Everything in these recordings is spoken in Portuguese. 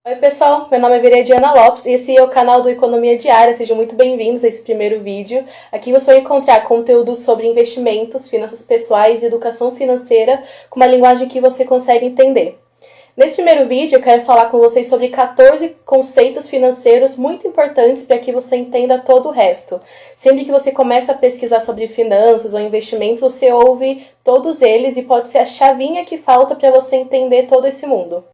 Oi pessoal, meu nome é Veridiana Lopes e esse é o canal do Economia Diária. Sejam muito bem-vindos a esse primeiro vídeo. Aqui você vai encontrar conteúdo sobre investimentos, finanças pessoais e educação financeira com uma linguagem que você consegue entender. Nesse primeiro vídeo eu quero falar com vocês sobre 14 conceitos financeiros muito importantes para que você entenda todo o resto. Sempre que você começa a pesquisar sobre finanças ou investimentos, você ouve todos eles e pode ser a chavinha que falta para você entender todo esse mundo.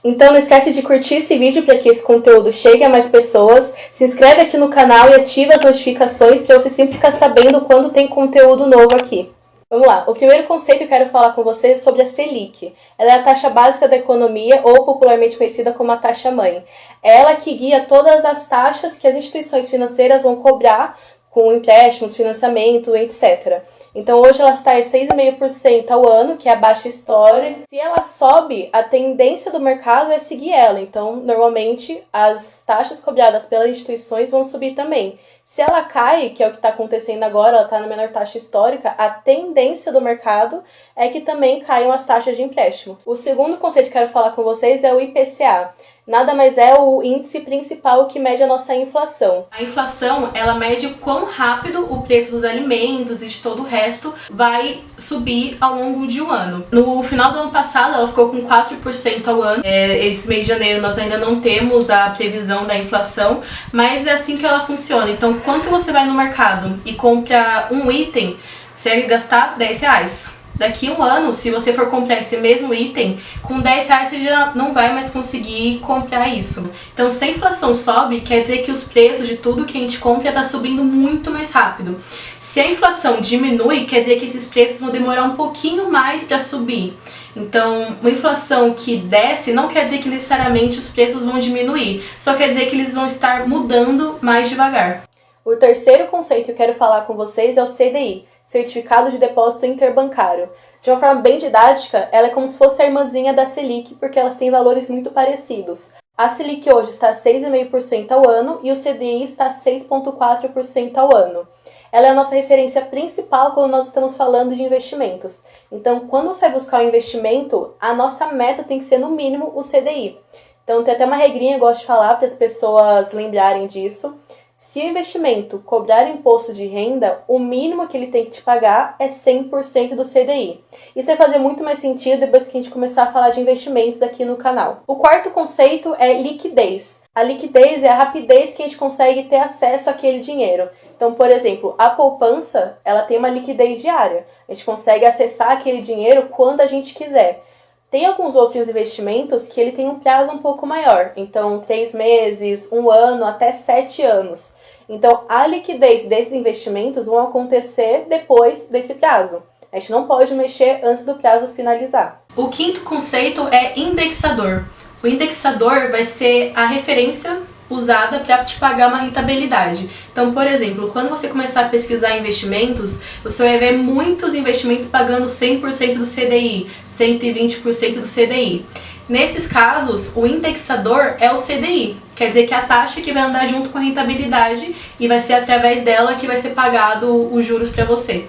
Então não esquece de curtir esse vídeo para que esse conteúdo chegue a mais pessoas, se inscreve aqui no canal e ativa as notificações para você sempre ficar sabendo quando tem conteúdo novo aqui. Vamos lá, o primeiro conceito que eu quero falar com você é sobre a Selic. Ela é a taxa básica da economia, ou popularmente conhecida como a taxa-mãe. É ela que guia todas as taxas que as instituições financeiras vão cobrar com empréstimos, financiamento, etc. Então hoje ela está em 6,5% ao ano, que é a baixa histórica. Se ela sobe, a tendência do mercado é seguir ela. Então, normalmente, as taxas cobradas pelas instituições vão subir também. Se ela cai, que é o que está acontecendo agora, ela está na menor taxa histórica, a tendência do mercado é que também caiam as taxas de empréstimo. O segundo conceito que eu quero falar com vocês é o IPCA. Nada mais é o índice principal que mede a nossa inflação. A inflação, ela mede o quão rápido o preço dos alimentos e de todo o resto vai subir ao longo de um ano. No final do ano passado, ela ficou com 4% ao ano. Esse mês de janeiro nós ainda não temos a previsão da inflação, mas é assim que ela funciona. Então, quanto você vai no mercado e compra um item, você vai gastar R$10. Daqui a um ano, se você for comprar esse mesmo item, com R$10 você já não vai mais conseguir comprar isso. Então, se a inflação sobe, quer dizer que os preços de tudo que a gente compra está subindo muito mais rápido. Se a inflação diminui, quer dizer que esses preços vão demorar um pouquinho mais para subir. Então, uma inflação que desce não quer dizer que necessariamente os preços vão diminuir, só quer dizer que eles vão estar mudando mais devagar. O terceiro conceito que eu quero falar com vocês é o CDI, Certificado de Depósito Interbancário. De uma forma bem didática, ela é como se fosse a irmãzinha da Selic, porque elas têm valores muito parecidos. A Selic hoje está a 6,5% ao ano e o CDI está a 6,4% ao ano. Ela é a nossa referência principal quando nós estamos falando de investimentos. Então, quando você vai buscar um investimento, a nossa meta tem que ser, no mínimo, o CDI. Então, tem até uma regrinha, eu gosto de falar para as pessoas lembrarem disso. Se o investimento cobrar imposto de renda, o mínimo que ele tem que te pagar é 100% do CDI. Isso vai fazer muito mais sentido depois que a gente começar a falar de investimentos aqui no canal. O quarto conceito é liquidez. A liquidez é a rapidez que a gente consegue ter acesso àquele dinheiro. Então, por exemplo, a poupança, ela tem uma liquidez diária. A gente consegue acessar aquele dinheiro quando a gente quiser. Tem alguns outros investimentos que ele tem um prazo um pouco maior. Então, 3 meses, 1 ano, até 7 anos. Então, a liquidez desses investimentos vão acontecer depois desse prazo. A gente não pode mexer antes do prazo finalizar. O quinto conceito é indexador. O indexador vai ser a referência usada para te pagar uma rentabilidade. Então, por exemplo, quando você começar a pesquisar investimentos, você vai ver muitos investimentos pagando 100% do CDI, 120% do CDI. Nesses casos, o indexador é o CDI, quer dizer que é a taxa que vai andar junto com a rentabilidade e vai ser através dela que vai ser pagado os juros para você.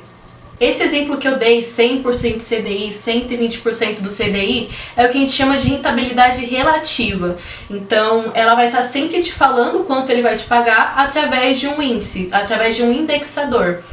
Esse exemplo que eu dei, 100% CDI, 120% do CDI, é o que a gente chama de rentabilidade relativa. Então, ela vai estar sempre te falando quanto ele vai te pagar através de um índice, através de um indexador.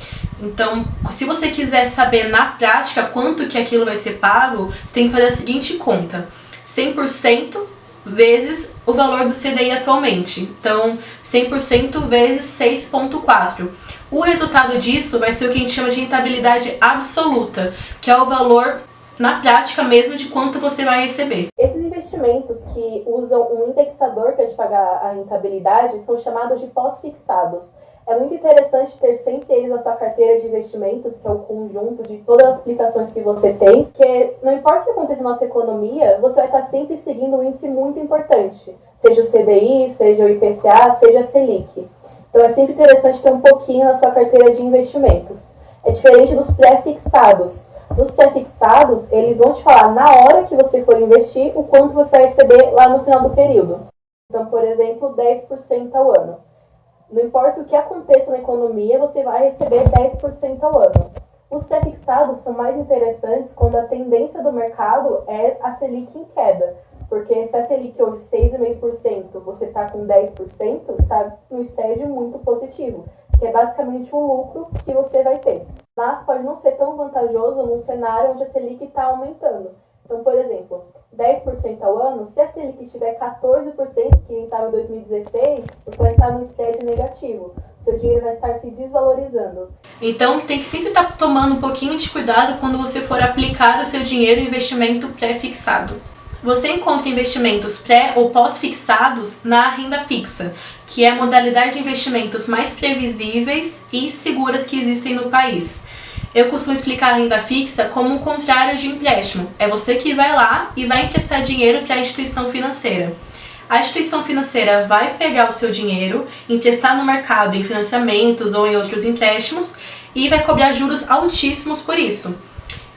Então, se você quiser saber na prática quanto que aquilo vai ser pago, você tem que fazer a seguinte conta: 100% vezes o valor do CDI atualmente. Então, 100% vezes 6,4. O resultado disso vai ser o que a gente chama de rentabilidade absoluta, que é o valor, na prática mesmo, de quanto você vai receber. Esses investimentos que usam um indexador para te pagar a rentabilidade são chamados de pós-fixados. É muito interessante ter sempre eles na sua carteira de investimentos, que é o conjunto de todas as aplicações que você tem, que não importa o que aconteça na nossa economia, você vai estar sempre seguindo um índice muito importante, seja o CDI, seja o IPCA, seja a Selic. Então é sempre interessante ter um pouquinho na sua carteira de investimentos. É diferente dos pré-fixados. Nos pré-fixados, eles vão te falar na hora que você for investir o quanto você vai receber lá no final do período. Então, por exemplo, 10% ao ano. Não importa o que aconteça na economia, você vai receber 10% ao ano. Os pré-fixados são mais interessantes quando a tendência do mercado é a Selic em queda. Porque se a Selic hoje 6,5%, você está com 10%, está num spread muito positivo, que é basicamente um lucro que você vai ter. Mas pode não ser tão vantajoso num cenário onde a Selic está aumentando. Então, por exemplo, 10% ao ano, se a Selic estiver 14%, que estava em 2016, você vai estar num spread negativo. Seu dinheiro vai estar se desvalorizando. Então, tem que sempre estar tomando um pouquinho de cuidado quando você for aplicar o seu dinheiro em investimento pré-fixado. Você encontra investimentos pré- ou pós-fixados na renda fixa, que é a modalidade de investimentos mais previsíveis e seguras que existem no país. Eu costumo explicar a renda fixa como o contrário de empréstimo. É você que vai lá e vai emprestar dinheiro para a instituição financeira. A instituição financeira vai pegar o seu dinheiro, emprestar no mercado em financiamentos ou em outros empréstimos e vai cobrar juros altíssimos por isso.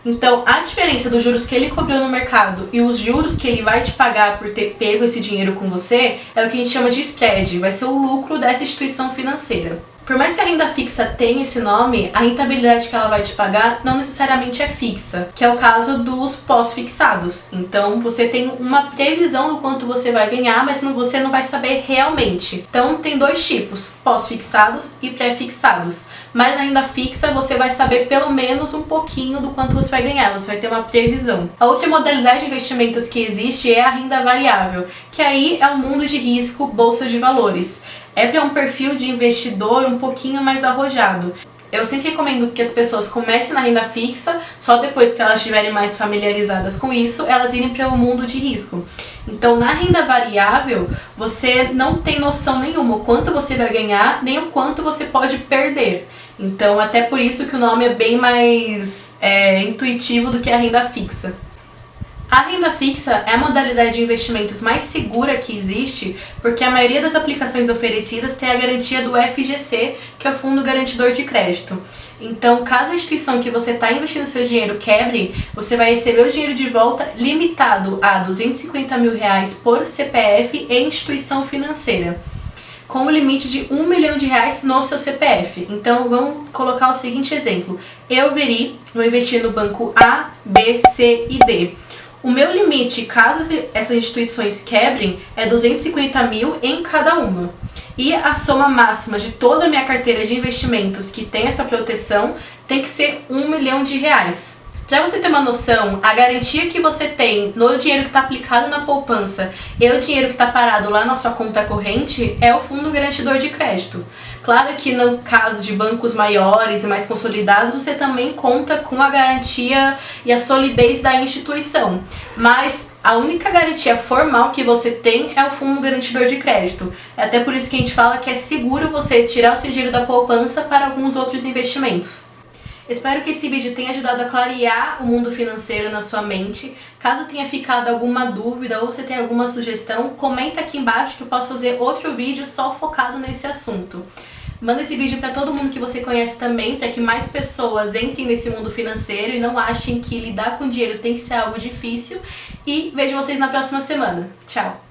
Então, a diferença dos juros que ele cobrou no mercado e os juros que ele vai te pagar por ter pego esse dinheiro com você é o que a gente chama de spread, vai ser o lucro dessa instituição financeira. Por mais que a renda fixa tenha esse nome, a rentabilidade que ela vai te pagar não necessariamente é fixa, que é o caso dos pós-fixados. Então, você tem uma previsão do quanto você vai ganhar, mas você não vai saber realmente. Então, tem dois tipos, pós-fixados e pré-fixados. Mas na renda fixa, você vai saber pelo menos um pouquinho do quanto você vai ganhar, você vai ter uma previsão. A outra modalidade de investimentos que existe é a renda variável, que aí é um mundo de risco, bolsa de valores. É para um perfil de investidor um pouquinho mais arrojado. Eu sempre recomendo que as pessoas comecem na renda fixa, só depois que elas estiverem mais familiarizadas com isso, elas irem para o mundo de risco. Então, na renda variável, você não tem noção nenhuma o quanto você vai ganhar, nem o quanto você pode perder. Então, até por isso que o nome é bem mais intuitivo do que a renda fixa. A renda fixa é a modalidade de investimentos mais segura que existe, porque a maioria das aplicações oferecidas tem a garantia do FGC, que é o Fundo Garantidor de Crédito. Então, caso a instituição que você está investindo seu dinheiro quebre, você vai receber o dinheiro de volta limitado a R$250 mil por CPF e instituição financeira, com o limite de R$1 milhão no seu CPF. Então, vamos colocar o seguinte exemplo. Eu, Veri, vou investir no banco A, B, C e D. O meu limite, caso essas instituições quebrem, é 250 mil em cada uma. E a soma máxima de toda a minha carteira de investimentos que tem essa proteção tem que ser R$1 milhão. Para você ter uma noção, a garantia que você tem no dinheiro que está aplicado na poupança e o dinheiro que está parado lá na sua conta corrente é o Fundo Garantidor de Crédito. Claro que no caso de bancos maiores e mais consolidados, você também conta com a garantia e a solidez da instituição. Mas a única garantia formal que você tem é o Fundo Garantidor de Crédito. É até por isso que a gente fala que é seguro você tirar o seu dinheiro da poupança para alguns outros investimentos. Espero que esse vídeo tenha ajudado a clarear o mundo financeiro na sua mente. Caso tenha ficado alguma dúvida ou você tenha alguma sugestão, comenta aqui embaixo que eu posso fazer outro vídeo só focado nesse assunto. Manda esse vídeo para todo mundo que você conhece também, para que mais pessoas entrem nesse mundo financeiro e não achem que lidar com dinheiro tem que ser algo difícil. E vejo vocês na próxima semana. Tchau!